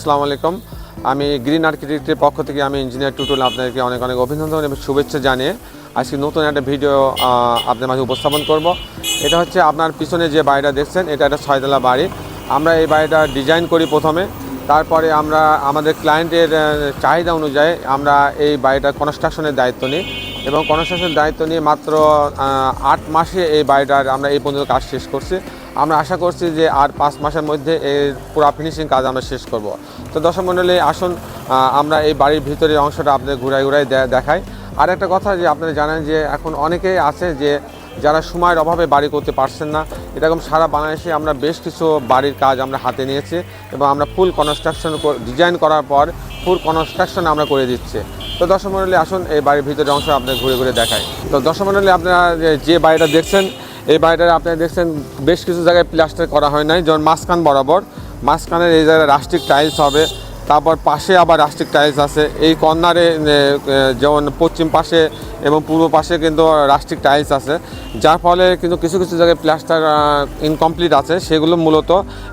আসসালামু আলাইকুম। আমি গ্রিন আর্কিটেক্টের পক্ষ থেকে আমি ইঞ্জিনিয়ার টুটুল আপনাদেরকে অনেক অনেক অভিনন্দন এবং শুভেচ্ছা জানিয়ে আজকে নতুন একটা ভিডিও আপনার মাঝে উপস্থাপন করব। এটা হচ্ছে আপনার পিছনে যে বাড়িটা দেখছেন, এটা একটা 6 তলা বাড়ি। আমরা এই বাড়িটা ডিজাইন করি প্রথমে, তারপরে আমরা আমাদের ক্লায়েন্টের চাহিদা অনুযায়ী আমরা এই বাড়িটার কনস্ট্রাকশনের দায়িত্ব নিই এবং কনস্ট্রাকশনের দায়িত্ব নিয়ে মাত্র 8 মাসে এই বাড়িটার আমরা এই পর্যন্ত কাজ শেষ করছি। আমরা আশা করছি যে আর 5 মাসের মধ্যে এর পুরো ফিনিশিং কাজ আমরা শেষ করব। তো দর্শক মণ্ডলী, আসুন আমরা এই বাড়ির ভিতরের অংশটা আপনাদের ঘুরাই দেখাই। আর একটা কথা যে আপনারা জানেন যে এখন অনেকেই আছে যে যারা সময়ের অভাবে বাড়ি করতে পারছেন না, এরকম সারা বাংলাদেশে আমরা বেশ কিছু বাড়ির কাজ আমরা হাতে নিয়েছি এবং আমরা ফুল কনস্ট্রাকশন ডিজাইন করার পর ফুল কনস্ট্রাকশন আমরা করে দিচ্ছি। তো দর্শক মণ্ডলী, আসুন এই বাড়ির ভিতরের অংশ আপনাদের ঘুরে ঘুরে দেখাই। তো দর্শক মণ্ডলী, আপনারা যে বাড়িটা দেখছেন, এই বাড়িটার আপনারা দেখছেন বেশ কিছু জায়গায় প্লাস্টার করা হয় নাই, যেমন মাঝখান বরাবর মাঝখানের এই জায়গায় রাস্টিক টাইলস হবে, তারপর পাশে আবার রাস্টিক টাইলস আছে, এই কর্নারে যেমন পশ্চিম পাশে এবং পূর্ব পাশে কিন্তু রাস্টিক টাইলস আছে, যার ফলে কিন্তু কিছু কিছু জায়গায় প্লাস্টার ইনকমপ্লিট আছে, সেগুলো মূলত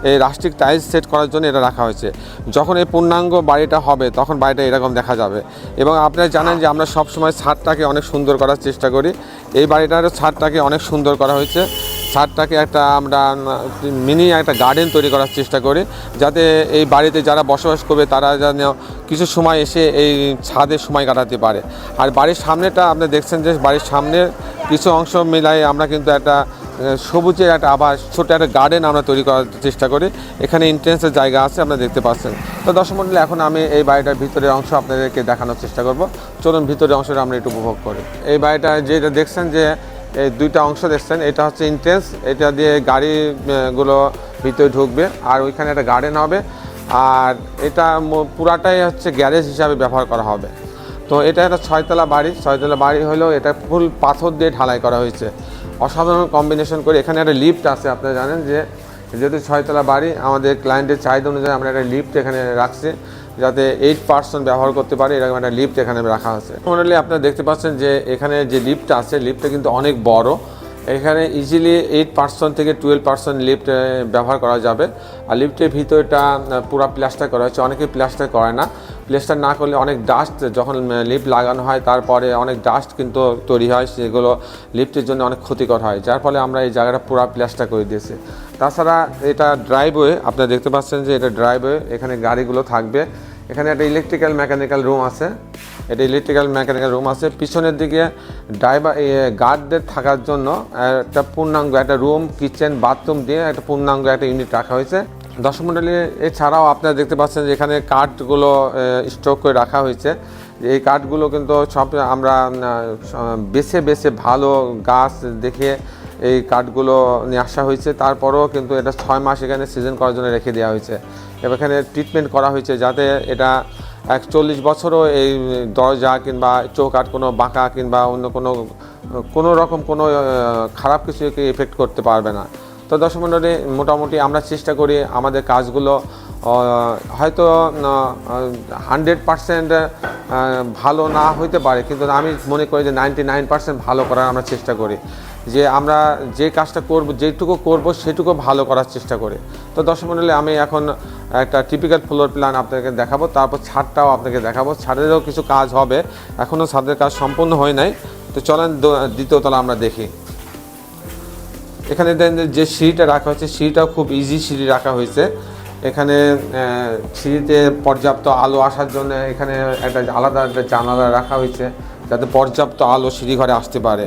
এই রাস্টিক টাইলস সেট করার জন্য এটা রাখা হয়েছে। যখন এই পূর্ণাঙ্গ বাড়িটা হবে তখন বাড়িটা এরকম দেখা যাবে। এবং আপনারা জানেন যে আমরা সবসময় ছাদটাকে অনেক সুন্দর করার চেষ্টা করি। এই বাড়িটার ছাদটাকে অনেক সুন্দর করা হয়েছে। ছাদটাকে একটা আমরা মিনি একটা গার্ডেন তৈরি করার চেষ্টা করি, যাতে এই বাড়িতে যারা বসবাস করবে তারা যেন কিছু সময় এসে এই ছাদে সময় কাটাতে পারে। আর বাড়ির সামনেটা আপনি দেখছেন যে বাড়ির সামনের কিছু অংশ মিলাই আমরা কিন্তু একটা সবুজের একটা আবার ছোটো একটা গার্ডেন আমরা তৈরি করার চেষ্টা করি। এখানে এন্ট্রেন্সের জায়গা আছে, আপনারা দেখতে পাচ্ছেন। তো দর্শক মণ্ডলী, এখন আমি এই বাড়িটার ভিতরের অংশ আপনাদেরকে দেখানোর চেষ্টা করব। চলুন ভিতরের অংশটা আমরা একটু উপভোগ করি। এই বাড়িটা যেটা দেখছেন যে এই দুইটা অংশ দেখছেন, এটা হচ্ছে এন্ট্রেন্স, এটা দিয়ে গাড়িগুলো ভিতরে ঢুকবে আর ওইখানে একটা গার্ডেন হবে। আর এটা পুরাটাই হচ্ছে গ্যারেজ হিসাবে ব্যবহার করা হবে। তো এটা একটা 6 তলা বাড়ি। 6 তলা বাড়ি হলেও এটা ফুল পাথর দিয়ে ঢালাই করা হয়েছে, অসাধারণ কম্বিনেশন করে। এখানে একটা লিফট আছে। আপনারা জানেন যে যেহেতু 6 তলা বাড়ি, আমাদের ক্লায়েন্টের চাহিদা অনুযায়ী আমরা একটা লিফট এখানে রাখছি, যাতে 8 পার্সন ব্যবহার করতে পারে, এরকম একটা লিফট এখানে রাখা আছে। মোটামুটি আপনারা দেখতে পাচ্ছেন যে এখানে যে লিফটটা আছে, লিফটটা কিন্তু অনেক বড়। এখানে ইজিলি 8 পার্সন থেকে 12 পার্সন লিফট ব্যবহার করা যাবে। আর লিফটের ভিতরটা পুরো প্লাস্টার করা হয়েছে। অনেকে প্লাস্টার করে না, প্লাস্টার না করলে অনেক ডাস্ট, যখন লিফট লাগানো হয় তারপরে অনেক ডাস্ট কিন্তু তৈরি হয়, সেগুলো লিফটের জন্য অনেক ক্ষতিকর হয়, যার ফলে আমরা এই জায়গাটা পুরো প্লাস্টার করে দিয়েছি। তাছাড়া এটা ড্রাইভওয়ে, আপনারা দেখতে পাচ্ছেন যে এটা ড্রাইভওয়ে, এখানে গাড়িগুলো থাকবে। এখানে একটা ইলেকট্রিক্যাল মেকানিক্যাল রুম আছে, এটা ইলেকট্রিক্যাল মেকানিক্যাল রুম আছে। পিছনের দিকে ড্রাইভার গার্ডদের থাকার জন্য একটা পূর্ণাঙ্গ একটা রুম, কিচেন, বাথরুম দিয়ে একটা পূর্ণাঙ্গ একটা ইউনিট রাখা হয়েছে। দর্শক মণ্ডলী, এছাড়াও আপনারা দেখতে পাচ্ছেন যে এখানে কাঠগুলো স্টক করে রাখা হয়েছে। এই কাঠগুলো কিন্তু সব আমরা বেছে বেছে ভালো গাছ দেখে এই কাঠগুলো নিয়ে আসা হয়েছে। তারপরেও কিন্তু এটা 6 মাস এখানে সিজন করার জন্য রেখে দেওয়া হয়েছে। এবং এখানে ট্রিটমেন্ট করা হয়েছে যাতে এটা 40 বছরও এই দরজা কিংবা চৌকাঠ কোনো বাঁকা কিংবা অন্য কোনো রকম কোনো খারাপ কিছুকে এফেক্ট করতে পারবে না। তো দর্শক মণ্ডলী, মোটামুটি আমরা চেষ্টা করি আমাদের কাজগুলো হয়তো 100% ভালো না হইতে পারে, কিন্তু আমি মনে করি যে 99% ভালো করার আমরা চেষ্টা করি। যে আমরা যে কাজটা করব, যেটুকু করব সেটুকু ভালো করার চেষ্টা করি। তো দর্শক মণ্ডলী, আমি এখন একটা টিপিক্যাল ফ্লোর প্ল্যান আপনাকে দেখাবো, তারপর ছাদটাও আপনাকে দেখাবো। ছাদেরও কিছু কাজ হবে, এখনও ছাদের কাজ সম্পূর্ণ হয় নাই। তো চলেন দ্বিতীয় তলা আমরা দেখি। এখানে যে সিঁড়িটা রাখা হয়েছে, সিঁড়িটাও খুব ইজি সিঁড়ি রাখা হয়েছে। এখানে সিঁড়িতে পর্যাপ্ত আলো আসার জন্য এখানে একটা আলাদা একটা জানালা রাখা হয়েছে, যাতে পর্যাপ্ত আলো সিঁড়ি ঘরে আসতে পারে।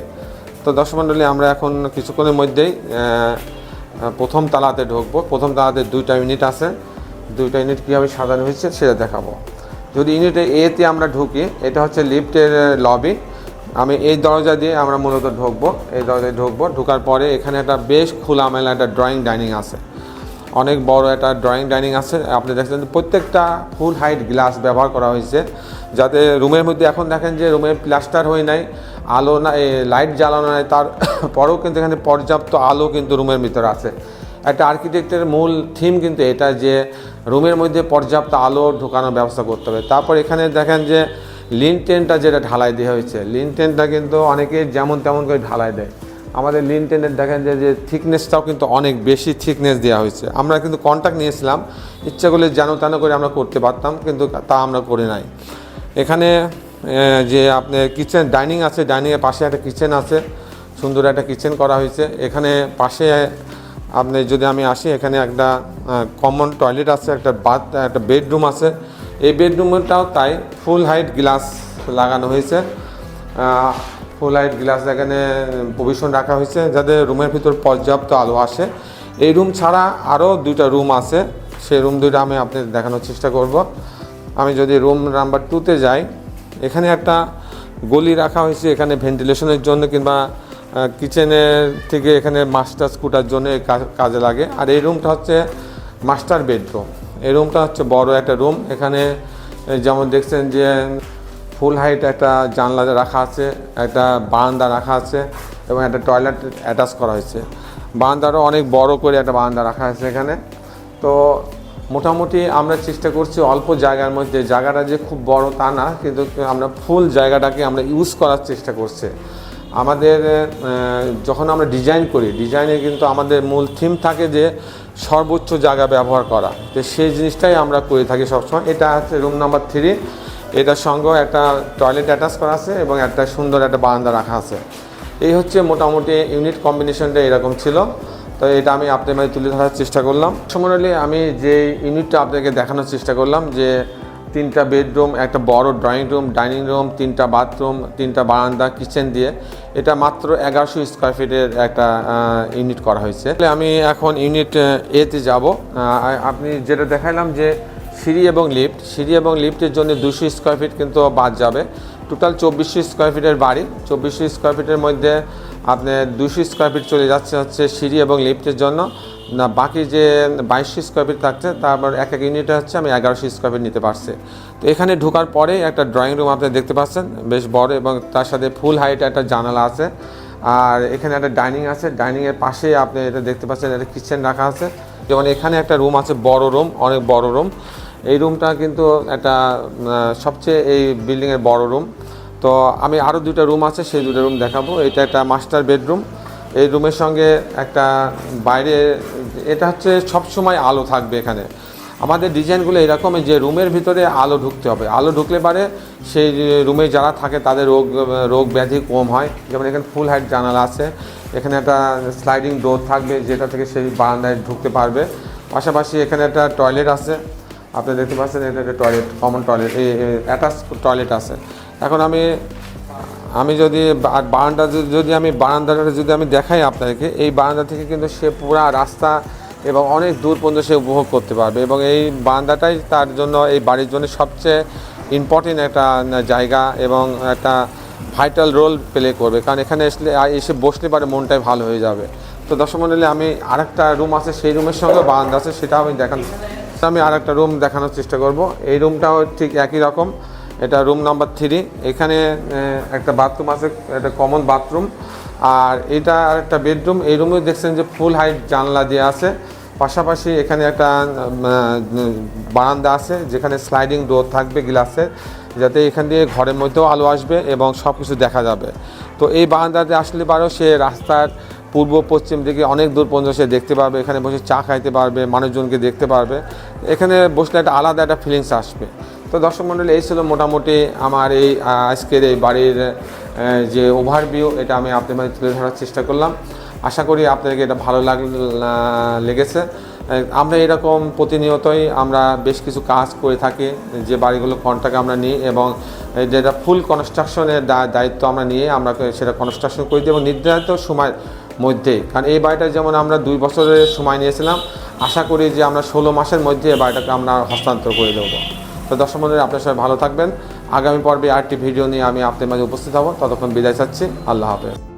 তো দর্শক মণ্ডলী, আমরা এখন কিছুক্ষণের মধ্যেই প্রথম তলাতে ঢুকবো। প্রথম তলাতে 2টা ইউনিট আছে। 2টা ইউনিট কীভাবে সাজানো হয়েছে সেটা দেখাবো। যদি ইউনিটে এতে আমরা ঢুকি, এটা হচ্ছে লিফটের লবি। আমি এই দরজা দিয়ে আমরা মূলত ঢুকবো, এই দরজায় ঢুকবো। ঢোকার পরে এখানে একটা বেশ খোলামেলা একটা ড্রয়িং ডাইনিং আছে, অনেক বড় একটা ড্রয়িং ডাইনিং আছে। আপনি দেখছেন প্রত্যেকটা ফুল হাইট গ্লাস ব্যবহার করা হয়েছে, যাতে রুমের মধ্যে এখন দেখেন যে রুমে প্লাস্টার হয়ে নাই, আলো না, লাইট জ্বালানো নাই, তারপরেও কিন্তু এখানে পর্যাপ্ত আলো কিন্তু রুমের ভিতরে আছে। একটা আর্কিটেক্টের মূল থিম কিন্তু এটা, যে রুমের মধ্যে পর্যাপ্ত আলো ঢোকানোর ব্যবস্থা করতে হবে। তারপর এখানে দেখেন যে লিনটেনটা যেটা ঢালাই দেওয়া হয়েছে, লিনটেনটা কিন্তু অনেকে যেমন তেমন করে ঢালাই দেয়। আমাদের লিনটেনের দেখেন যে থিকনেসটাও কিন্তু অনেক বেশি থিকনেস দেওয়া হয়েছে। আমরা কিন্তু কন্ট্যাক্ট নিয়েছিলাম, ইচ্ছা করলে যেন তেন করে আমরা করতে পারতাম, কিন্তু তা আমরা করে নাই। এখানে যে আপনার কিচেন ডাইনিং আছে, ডাইনিংয়ের পাশে একটা কিচেন আছে, সুন্দর একটা কিচেন করা হয়েছে। এখানে পাশে আপনি যদি আমি আসি, এখানে একটা কমন টয়লেট আছে, একটা বেডরুম আছে। এই বেডরুমটাও তাই ফুল হাইট গ্লাস লাগানো হয়েছে, ফুল হাইট গ্লাস এখানে প্রভিশন রাখা হয়েছে যাতে রুমের ভিতর পর্যাপ্ত আলো আসে। এই রুম ছাড়া আরও 2টা রুম আছে, সেই রুম 2টা আমি আপনাদের দেখানোর চেষ্টা করব। আমি যদি রুম নাম্বার 2-তে যাই, এখানে একটা গলি রাখা হয়েছে, এখানে ভেন্টিলেশনের জন্য কিংবা কিচেনের থেকে এখানে মাস্টার স্কুটার জন্য কাজে লাগে। আর এই রুমটা হচ্ছে মাস্টার বেডরুম। এই রুমটা হচ্ছে বড় একটা রুম। এখানে যেমন দেখছেন যে ফুল হাইট একটা জানলা রাখা আছে, একটা বারান্দা রাখা আছে এবং একটা টয়লেট অ্যাটাচ করা হয়েছে। বারান্দারও অনেক বড় করে একটা বারান্দা রাখা আছে এখানে। তো মোটামুটি আমরা চেষ্টা করছি অল্প জায়গার মধ্যে, জায়গাটা যে খুব বড় তা না, কিন্তু আমরা ফুল জায়গাটাকে আমরা ইউজ করার চেষ্টা করছি। আমাদের যখন আমরা ডিজাইন করি, ডিজাইনে কিন্তু আমাদের মূল থিম থাকে যে সর্বোচ্চ জায়গা ব্যবহার করা, তো সেই জিনিসটাই আমরা করে থাকি সবসময়। এটা হচ্ছে রুম নাম্বার 3, এটার সঙ্গেও একটা টয়লেট অ্যাটাচ করা আছে এবং একটা সুন্দর একটা বারান্দা রাখা আছে। এই হচ্ছে মোটামুটি ইউনিট কম্বিনেশনটা এরকম ছিল। তো এটা আমি আপনাদের মাঝে তুলে ধরার চেষ্টা করলাম। সময় আমি যে ইউনিটটা আপনাকে দেখানোর চেষ্টা করলাম যে 3টা বেডরুম, একটা বড় ড্রয়িং রুম, ডাইনিং রুম, 3টা বাথরুম, 3টা বারান্দা, কিচেন দিয়ে এটা মাত্র 1100 স্কোয়ার ফিটের একটা ইউনিট করা হয়েছে। আমি এখন ইউনিট এতে যাব। আপনি যেটা দেখাইলাম যে সিঁড়ি এবং লিফটের জন্য 200 স্কোয়ার ফিট কিন্তু বাদ যাবে। টোটাল 2400 স্কোয়ার ফিটের বাড়ি। 2400 স্কোয়ার ফিটের মধ্যে আপনার 200 স্কোয়ার ফিট চলে যাচ্ছে হচ্ছে সিঁড়ি এবং লিফটের জন্য, না বাকি যে 2200 স্কোয়ার ফিট থাকছে তারপর এক ইউনিটে হচ্ছে আমি 1100 স্কোয়ার ফিট নিতে পারছি। তো এখানে ঢোকার পরে একটা ড্রয়িং রুম আপনি দেখতে পাচ্ছেন, বেশ বড়, এবং তার সাথে ফুল হাইট একটা জানালা আছে। আর এখানে একটা ডাইনিং আছে, ডাইনিংয়ের পাশে আপনি এটা দেখতে পাচ্ছেন একটা কিচেন রাখা আছে। যেমন এখানে একটা রুম আছে, বড় রুম, অনেক বড় রুম। এই রুমটা কিন্তু একটা সবচেয়ে এই বিল্ডিংয়ের বড় রুম। তো আমি আরও 2টা রুম আছে, সেই 2টা রুম দেখাবো। এটা একটা মাস্টার বেডরুম। এই রুমের সঙ্গে একটা বাইরে, এটা হচ্ছে সবসময় আলো থাকবে এখানে। আমাদের ডিজাইনগুলো এরকম যে রুমের ভিতরে আলো ঢুকতে হবে, আলো ঢুকলে পারে সেই রুমে যারা থাকে তাদের রোগ ব্যাধি কম হয়। যেমন এখানে ফুল হাইট জানালা আছে, এখানে একটা স্লাইডিং ডোর থাকবে যেটা থেকে সেই বারান্দায় ঢুকতে পারবে। পাশাপাশি এখানে একটা টয়লেট আছে, আপনি দেখতে পাচ্ছেন এটা একটা toilet, common toilet, attach toilet আছে। এখন আমি যদি বারান্দাটা যদি আমি দেখাই আপনাদেরকে, এই বারান্দা থেকে কিন্তু সে পুরা রাস্তা এবং অনেক দূর পর্যন্ত সে উপভোগ করতে পারবে। এবং এই বারান্দাটাই তার জন্য, এই বাড়ির জন্য সবচেয়ে ইম্পর্টেন্ট একটা জায়গা এবং একটা ভাইটাল রোল প্লে করবে, কারণ এখানে এসে বসলে পারে মনটাই ভালো হয়ে যাবে। তো দর্শক মণ্ডলী, আমি আরেকটা রুম আছে, সেই রুমের সঙ্গে বারান্দা আছে, সেটা আমি আরেকটা রুম দেখানোর চেষ্টা করব। এই রুমটাও ঠিক একই রকম, এটা রুম নাম্বার 3। এখানে একটা বাথরুম আছে, একটা কমন বাথরুম, আর এটা আরেকটা বেডরুম। এই রুমে দেখছেন যে ফুল হাইট জানলা দিয়ে আছে। পাশাপাশি এখানে একটা বারান্দা আছে যেখানে স্লাইডিং ডোর থাকবে গ্লাসের, যাতে এখান দিয়ে ঘরের মধ্যেও আলো আসবে এবং সব কিছু দেখা যাবে। তো এই বারান্দাতে আসলে পারেও সে রাস্তার পূর্ব পশ্চিম দিকে অনেক দূর পর্যন্ত সে দেখতে পারবে, এখানে বসে চা খাইতে পারবে, মানুষজনকে দেখতে পারবে, এখানে বসলে একটা আলাদা একটা ফিলিংস আসবে। তো দর্শক মণ্ডলী, এই ছিল মোটামুটি আমার এই আজকের এই বাড়ির যে ওভারভিউ, এটা আমি আপনাদের মাঝে তুলে ধরার চেষ্টা করলাম। আশা করি আপনাদেরকে এটা ভালো লেগেছে। আমরা এরকম প্রতিনিয়তই আমরা বেশ কিছু কাজ করে থাকি, যে বাড়িগুলো কন্ট্রাক্ট আমরা নিই এবং যেটা ফুল কনস্ট্রাকশনের দায়িত্ব আমরা নিয়ে আমরা সেটা কনস্ট্রাকশন করে দিই এবং নির্ধারিত সময়ের মধ্যেই। কারণ এই বাড়িটা যেমন আমরা 2 বছরের সময় নিয়েছিলাম, আশা করি যে আমরা 16 মাসের মধ্যে এই বাড়িটাকে আমরা হস্তান্তর করে দেবো। তো দর্শক মণ্ডলী, আপনার সবাই ভালো থাকবেন। আগামী পর্বে আরেকটি ভিডিও নিয়ে আমি আপনাদের মাঝে উপস্থিত হব। ততক্ষণ বিদায় চাচ্ছি। আল্লাহ হাফেজ।